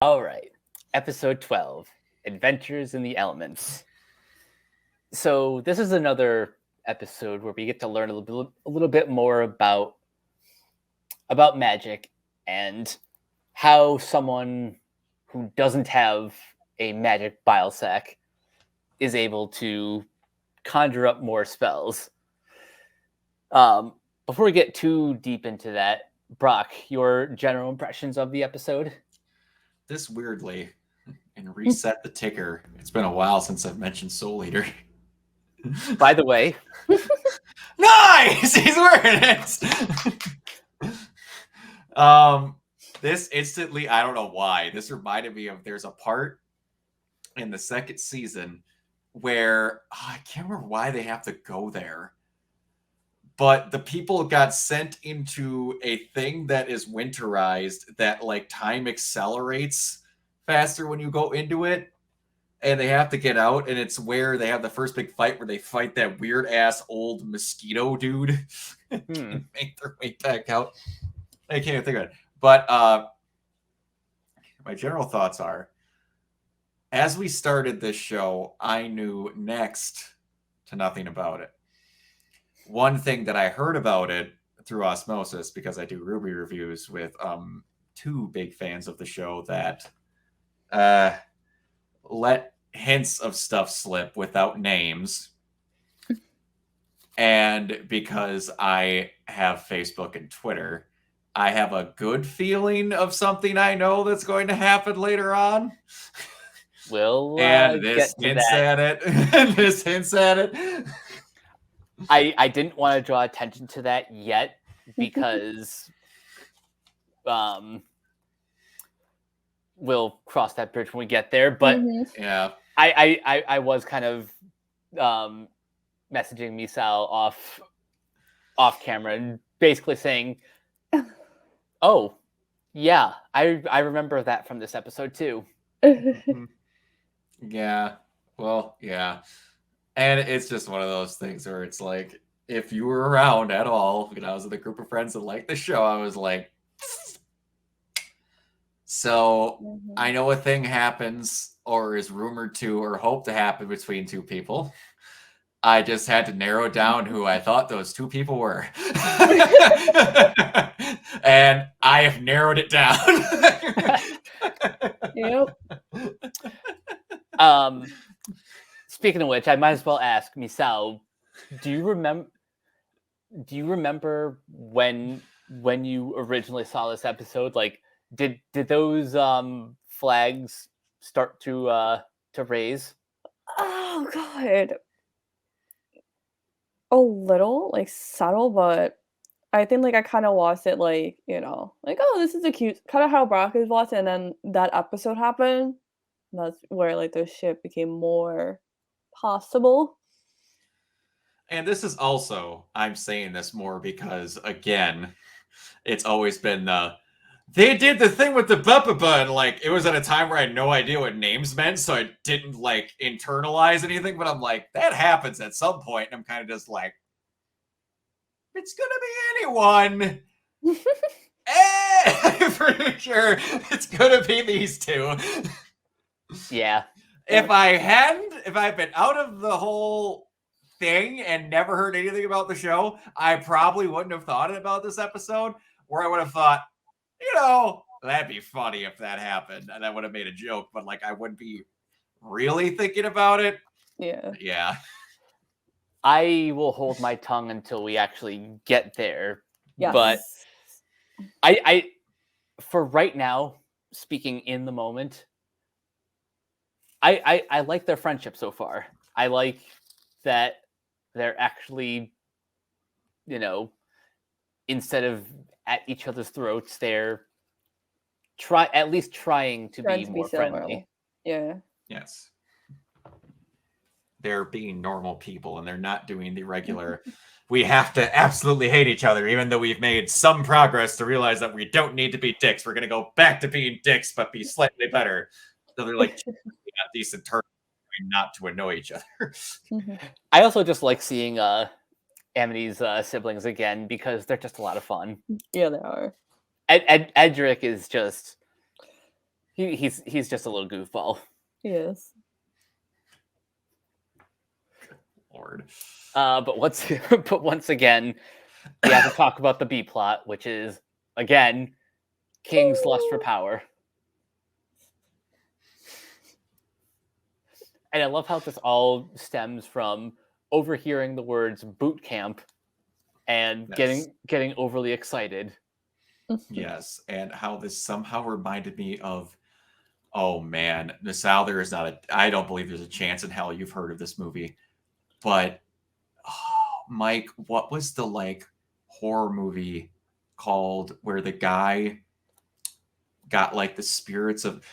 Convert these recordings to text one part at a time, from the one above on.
All right. Episode 12, Adventures in the Elements. So this is another episode where we get to learn a little bit more about magic and how someone who doesn't have a magic bile sac is able to conjure up more spells. Before we get too deep into that, Brock, your general impressions of the episode? This weirdly, and reset the ticker. It's been a while since I've mentioned Soul Eater. By the way, nice! He's wearing it! This instantly, I don't know why, this reminded me of there's a part in the second season where I can't remember why they have to go there. But the people got sent into a thing that is winterized that like time accelerates faster when you go into it. And they have to get out, and it's where they have the first big fight where they fight that weird ass old mosquito dude and make their way back out. I can't even think of it. But my general thoughts are, as we started this show, I knew next to nothing about it. One thing that I heard about it through osmosis, because I do RWBY reviews with two big fans of the show that let hints of stuff slip without names. And because I have Facebook and Twitter, I have a good feeling of something I know that's going to happen later on. We'll and this hints at it. This hints at it. I didn't want to draw attention to that yet because we'll cross that bridge when we get there. But yeah, I was kind of messaging Misal off camera and basically saying, "Oh, yeah, I remember that from this episode too." Yeah. Well, yeah. And it's just one of those things where it's like, if you were around at all, when I was with a group of friends that liked the show, I was like, so I know a thing happens or is rumored to or hope to happen between two people. I just had to narrow down who I thought those two people were. And I have narrowed it down. Yep. Speaking of which, I might as well ask Misal, do you remember when you originally saw this episode? Like, did those flags start to raise? Oh god. A little, like, subtle, but I think, like, I kind of watched it, like, like, oh, this is a cute, kind of how Brock is watching, and then that episode happened. That's where, like, the shit became more possible. And this is also, I'm saying this more because, again, it's always been they did the thing with the Buppa, and like it was at a time where I had no idea what names meant, so I didn't like internalize anything. But I'm like, that happens at some point, and I'm kind of just like, it's gonna be anyone. I'm pretty sure it's gonna be these two. Yeah. If I've been out of the whole thing and never heard anything about the show, I probably wouldn't have thought about this episode, or I would have thought, that'd be funny if that happened, and I would have made a joke, but like I wouldn't be really thinking about it. Yeah. I will hold my tongue until we actually get there. Yes. But I for right now, speaking in the moment, I like their friendship so far. I like that they're actually, instead of at each other's throats, they're at least trying to be more friendly. Yeah. Yes. They're being normal people, and they're not doing the regular, we have to absolutely hate each other, even though we've made some progress to realize that we don't need to be dicks. We're going to go back to being dicks, but be slightly better. So they're like, not decent terms, not to annoy each other. I also just like seeing Amity's siblings again because they're just a lot of fun. Yeah, they are. Edric is just He's just a little goofball. Yes. Lord. But once again, we have to talk about the B plot, which is again King's lust for power. And I love how this all stems from overhearing the words boot camp and Yes. getting overly excited. Yes, and how this somehow reminded me of, oh man, Nasal, there is not a, I don't believe there's a chance in hell you've heard of this movie, but Mike, what was the like horror movie called where the guy got like the spirits of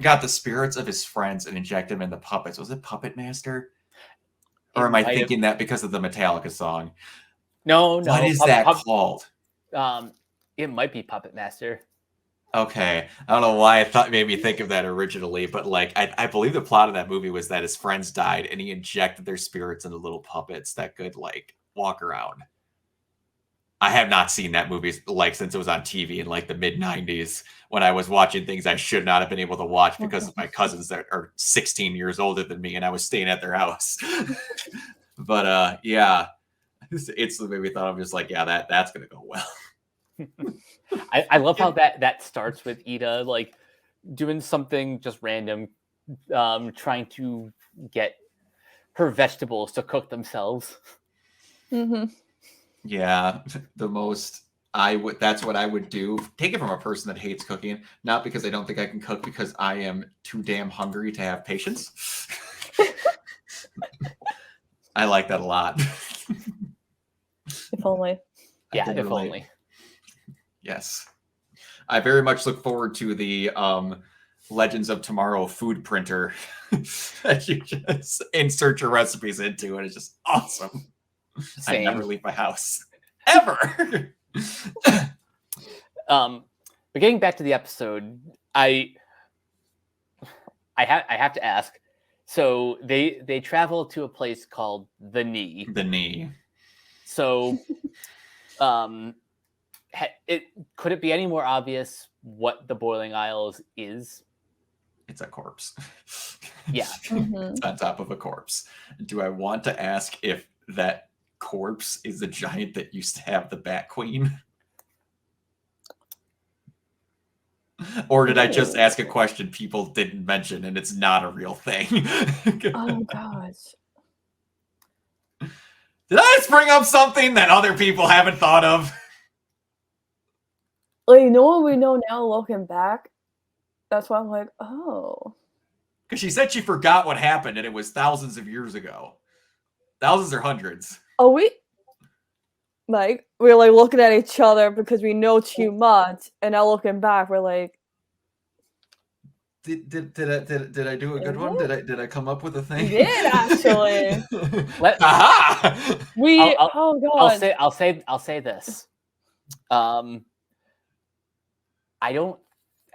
got the spirits of his friends and injected them in the puppets? Was it Puppet Master? Or It am I might have- thinking that because of the Metallica song? No. What is that called? It might be Puppet Master. Okay. I don't know why I thought made me think of that originally, but like I believe the plot of that movie was that his friends died and he injected their spirits into little puppets that could like walk around. I have not seen that movie like since it was on TV in like the mid 90s when I was watching things I should not have been able to watch because of my cousins that are 16 years older than me and I was staying at their house. But yeah, it's the movie thought I'm just like, yeah, that's gonna go well. I love how that starts with Ida like doing something just random, trying to get her vegetables to cook themselves. Mm-hmm. Yeah, the most that's what I would do. Take it from a person that hates cooking, not because I don't think I can cook, because I am too damn hungry to have patience. I like that a lot. If only. I Yeah, can if relate. only. Yes. I very much look forward to the Legends of Tomorrow food printer that you just insert your recipes into, and it's just awesome. I never Same. leave my house. Ever. But getting back to the episode, I have to ask. So they travel to a place called the Knee. The Knee. So, could it be any more obvious what the Boiling Isles is? It's a corpse. Yeah. Mhm. It's on top of a corpse. Do I want to ask if that corpse is the giant that used to have the Bat Queen? Or did I just ask a question people didn't mention and it's not a real thing? Oh gosh. Did I just bring up something that other people haven't thought of? Like, you know what we know now looking back? That's why I'm like, oh. Because she said she forgot what happened and it was thousands of years ago. Thousands or hundreds. Oh, like, we're like looking at each other because we know too much, and now looking back, we're like, Did I do a good Is one? it? Did I come up with a thing? You did, actually. Aha! Oh I'll god. say this. I don't,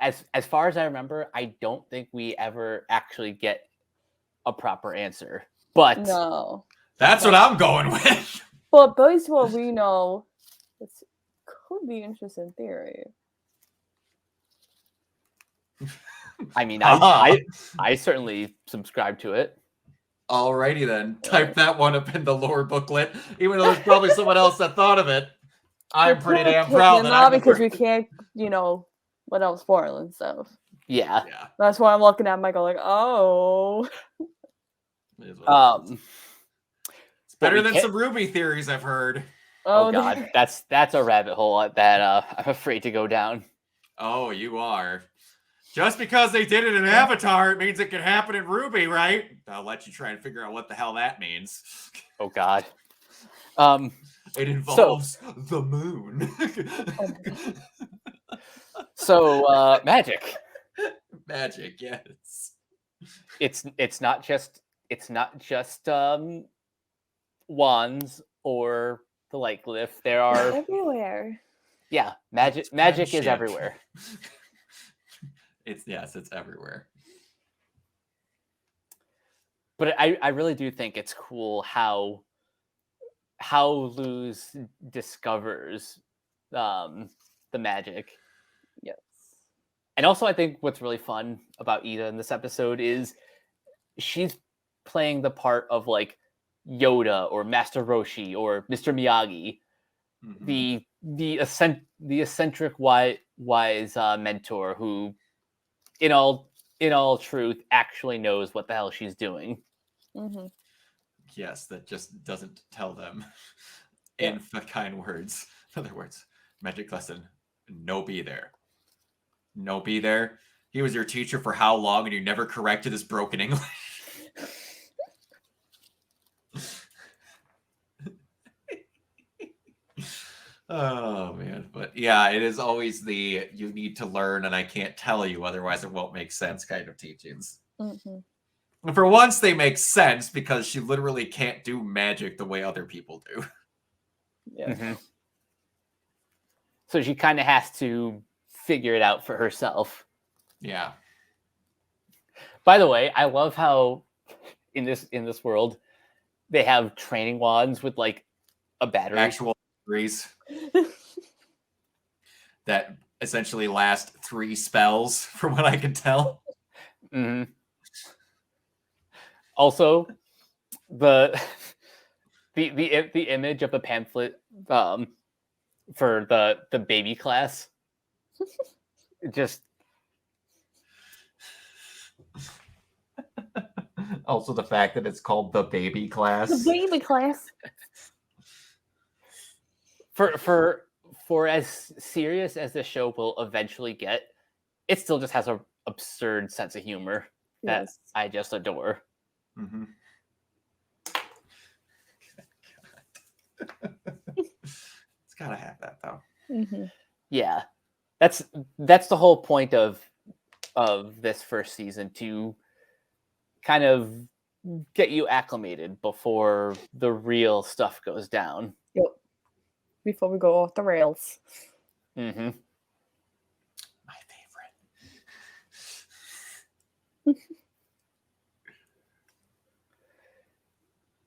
as far as I remember, I don't think we ever actually get a proper answer. But No. That's what I'm going with. But based on what we know, this could be interesting theory. I mean, Uh-huh. I certainly subscribe to it. Alrighty then. Type that one up in the lore booklet, even though there's probably someone else that thought of it. I'm We're pretty kinda damn picking proud them that out I'm the because we person- can't, what else spoil and stuff. Yeah. Yeah. That's why I'm looking at Michael like, oh. It is what it is. It's better we than can't- some Ruby theories I've heard. Oh god, there- that's a rabbit hole that I'm afraid to go down. Oh, you are. Just because they did it in Avatar, it means it can happen in Ruby, right? I'll let you try and figure out what the hell that means. Oh god. It involves the moon. So magic. Magic, yes. It's not just wands or the light glyph. There are everywhere. magic is Friendship. everywhere. It's everywhere. But I really do think it's cool how Luz discovers the magic. Yes. And also, I think what's really fun about Ida in this episode is she's playing the part of like Yoda or Master Roshi or Mr. Miyagi, Mhm. the eccentric wise mentor who, in all truth, actually knows what the hell she's doing. Mm-hmm. Yes, that just doesn't tell them Yeah. in kind words. In other words, magic lesson: no be there. No be there. He was your teacher for how long, and you never corrected his broken English. Oh man, but yeah, it is always the you need to learn, and I can't tell you, otherwise it won't make sense kind of teachings. Mm-hmm. And for once, they make sense because she literally can't do magic the way other people do. Yeah. Mhm. So she kind of has to figure it out for herself. Yeah. By the way, I love how in this world they have training wands with like a battery. Actual degrees that essentially last 3 spells, from what I can tell. Mhm. Also, the the image of the pamphlet for the baby class just Also, the fact that it's called the baby class. The baby class. for as serious as the show will eventually get, it still just has a absurd sense of humor that Yes. I just adore. Mm-hmm. It's gotta have that though. Mm-hmm. Yeah, that's the whole point of this first season, to kind of get you acclimated before the real stuff goes down. Yep. Before we go off the rails. Mm-hmm. My favorite.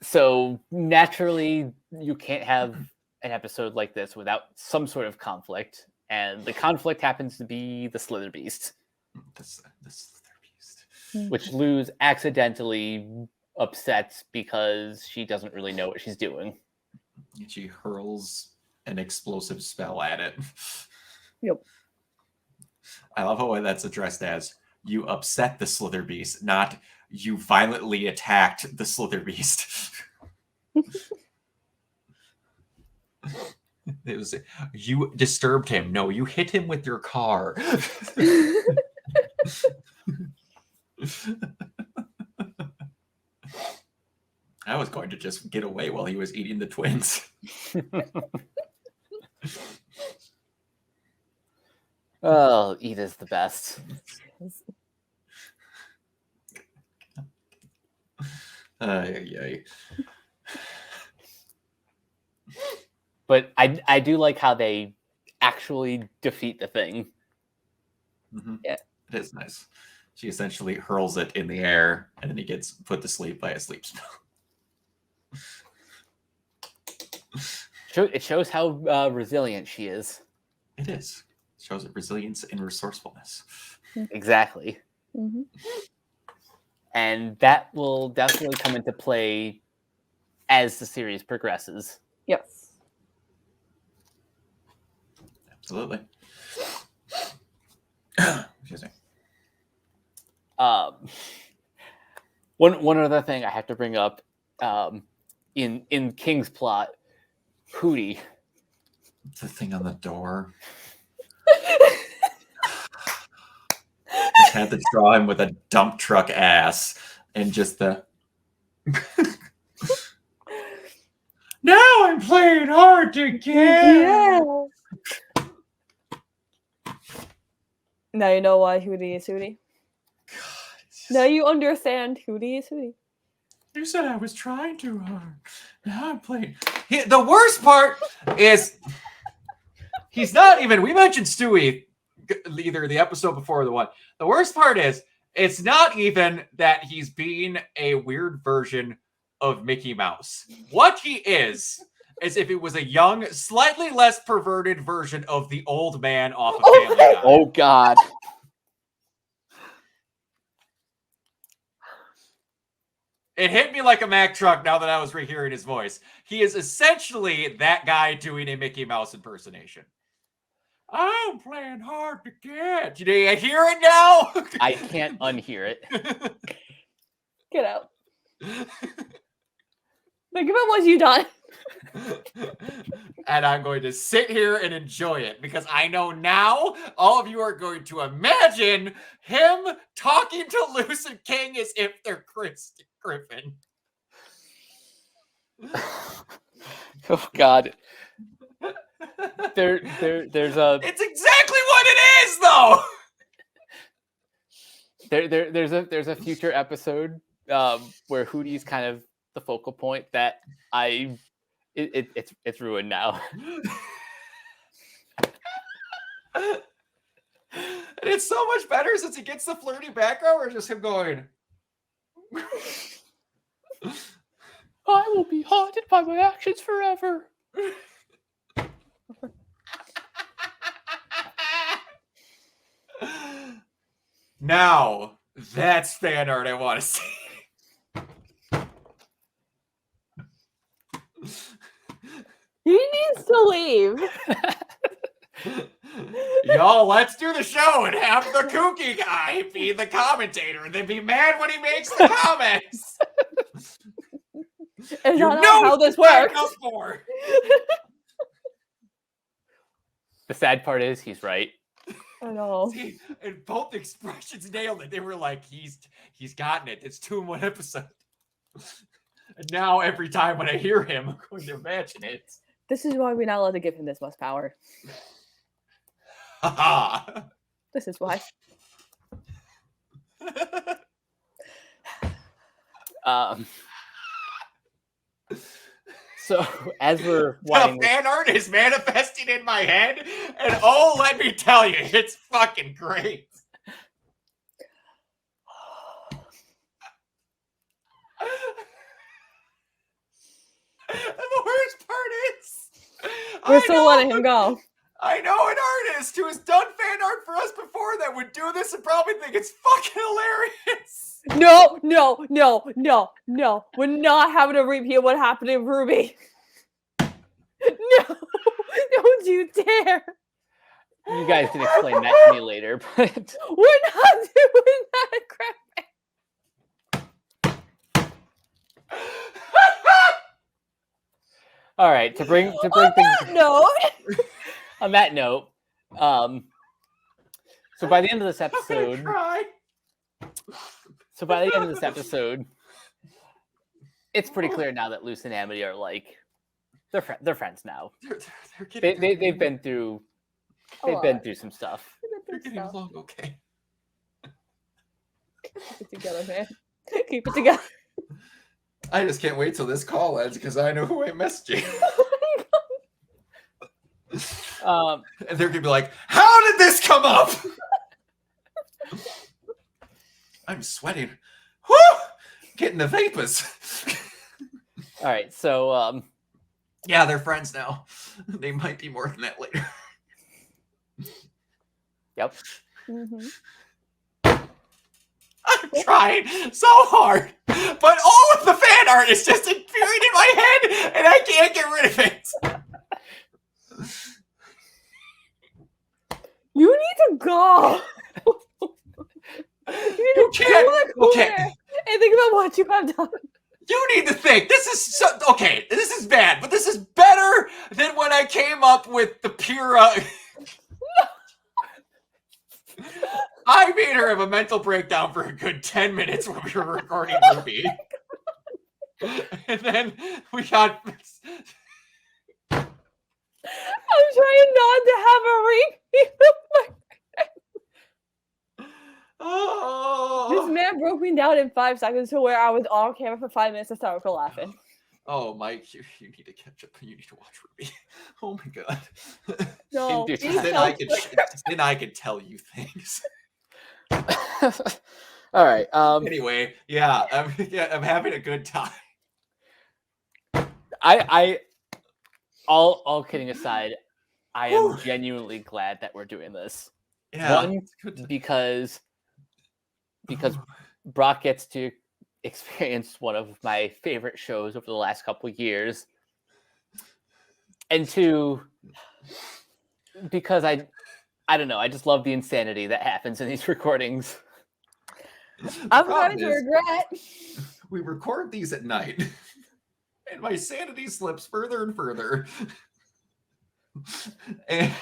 So naturally, you can't have an episode like this without some sort of conflict, and the conflict happens to be the Slither Beast, This Slither Beast. which Luz accidentally upsets because she doesn't really know what she's doing. And she hurls an explosive spell at it. Yep. I love how that's addressed as you upset the Slither Beast, not you violently attacked the Slither Beast. It was you disturbed him. No, you hit him with your car. I was going to just get away while he was eating the twins. Oh, Ida's the best. Yay. But I do like how they actually defeat the thing. Mm-hmm. Yeah. It is nice. She essentially hurls it in the air, and then he gets put to sleep by a sleep spell. It shows how resilient she is. It is. It shows resilience and resourcefulness. Exactly. Mm-hmm. And that will definitely come into play as the series progresses. Yes. Absolutely. Excuse me. One other thing I have to bring up, in King's plot, Hootie. The thing on the door. Just had to draw him with a dump truck ass and just the. Now I'm playing hard to get. Yeah. Now you know why Hootie is Hootie. Now you understand Hootie is Hootie. You said I was trying too hard. Now I'm playing. The worst part is he's not even. We mentioned Stewie either the episode before or the one. The worst part is it's not even that he's being a weird version of Mickey Mouse. What he is if it was a young, slightly less perverted version of the old man off of Family Guy. Oh God. It hit me like a Mack truck now that I was rehearing his voice. He is essentially that guy doing a Mickey Mouse impersonation. I'm playing hard to get. Do you hear it now? I can't unhear it. Get out. Think about what you done. And I'm going to sit here and enjoy it because I know now all of you are going to imagine him talking to Lucid King as if they're Chris Griffin. Oh God. There's a It's exactly what it is, though. there's a future episode where Hootie's kind of the focal point that it's ruined now. And it's so much better since he gets the flirty background or just him going. I will be haunted by my actions forever. Now, that's fan art I want to see. He needs to leave. Y'all, let's do the show and have the kooky guy be the commentator and then be mad when he makes the comments. Is You that know not how this what you works? signed up for. The sad part is he's right. I know. See, and both expressions nailed it. They were like, he's gotten it. It's 2 in 1 episode. And now every time when I hear him, I'm going to imagine it. This is why we're not allowed to give him this much power. Haha. This is why. So as we're The winding fan art is manifesting in my head, and oh, let me tell you, it's fucking great. And the worst part is, We're I still know- letting him go. I know an artist who has done fan art for us before that would do this and probably think it's fucking hilarious. No, no, no, no, no. We're not having to repeat what happened in Ruby. No, don't you dare. you guys can explain that to me later, but We're not doing that crap. all right, to bring On things that note, on that note, so by the end of this I'm gonna episode, cry. it's pretty clear now that Luce and Amity are like they're friends now. They're getting, They've been through some stuff. they're getting along okay. Keep it together, man. Keep it together. I just can't wait till this call ends because I know who I messaged. And they're gonna be like, "How did this come up?" I'm sweating. Whoo! Getting the vapors. All right, so Yeah, they're friends now. They might be more than that later. yep. Mhm. I'm trying so hard, but all of the fan art is just infuriating in my head, and I can't get rid of it. You need to go. You need You to can't- go to the corner okay. and think about what you have done. You need to think. This is so, okay. This is bad, but this is better than when I came up with the Pyrrha. I made her have a mental breakdown for a good 10 minutes when we were recording Ruby. And then we got. I'm trying not to have a repeat. Oh. This man broke me down in 5 seconds to where I was on camera for 5 minutes hysterical laughing. Oh, Mike, you need to catch up. You need to watch Ruby. Oh my god. No, Dude, please then don't. Then I can tell you things. All right. Anyway, yeah, I'm having a good time. I all kidding aside, I am Whew. genuinely glad that we're doing this. Yeah. One, because Brock gets to experienced one of my favorite shows over the last couple of years. And two, because I don't know, I just love the insanity that happens in these recordings. I'm Problem going to is, regret. we record these at night, and my sanity slips further and further. And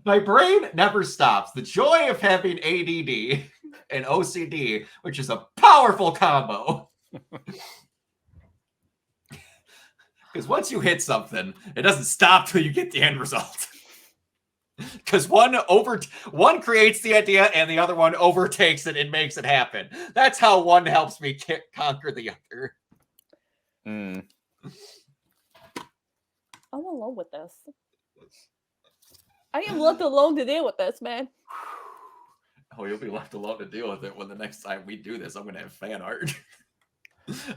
my brain never stops. The joy of having ADD and OCD, which is a powerful combo. Because once you hit something, it doesn't stop till you get the end result. Because one creates the idea and the other one overtakes it and makes it happen. That's how one helps me conquer the other. Mm. I'm alone with this. I am left alone to deal with this, man. Oh, you'll be left alone to deal with it when the next time we do this, I'm going to have fan art.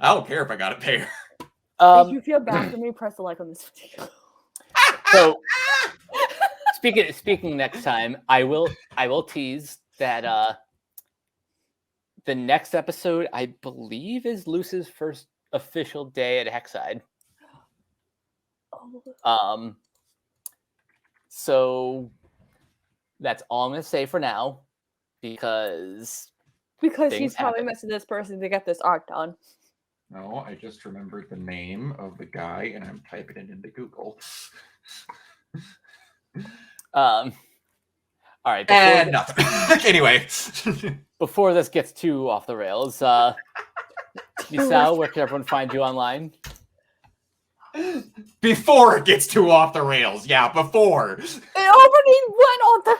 I don't care if I got to pay her. If you feel bad for me, press the like on this video. So speaking next time, I will tease that the next episode, I believe, is Luce's first official day at Hexside. Oh. So that's all I'm gonna say for now, because She's probably messing this person to get this art done. No, I just remembered the name of the guy and I'm typing it into Google. All right. Nothing. Anyway. Before this gets too off the rails, Misao, where can everyone find you online? Before it gets too off the rails. Yeah, before. It already went on the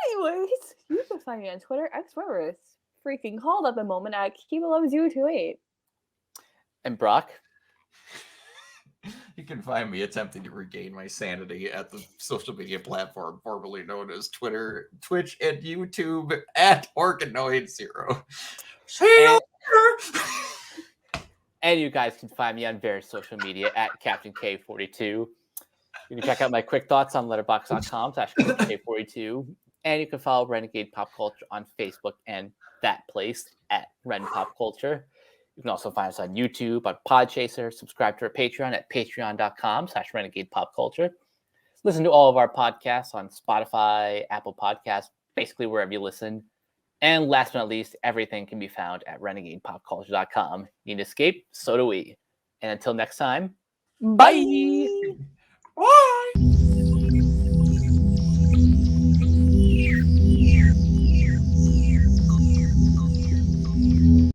Anyways, you can find me on Twitter, X wherever it's freaking called at the moment at Kiba028. And Brock? You can find me attempting to regain my sanity at the social media platform formerly known as Twitter, Twitch, and YouTube at Organoid0. See you later! And you guys can find me on various social media at Captain K42. You can check out my quick thoughts on letterboxd.com/K42. And you can follow Renegade Pop Culture on Facebook and that place at Ren Pop Culture. You can also find us on YouTube, on Podchaser. Subscribe to our Patreon at patreon.com/Renegade Pop Culture. Listen to all of our podcasts on Spotify, Apple Podcasts, basically wherever you listen. And last but not least, everything can be found at renegadepopculture.com. Need an escape? So do we. And until next time, bye! Bye!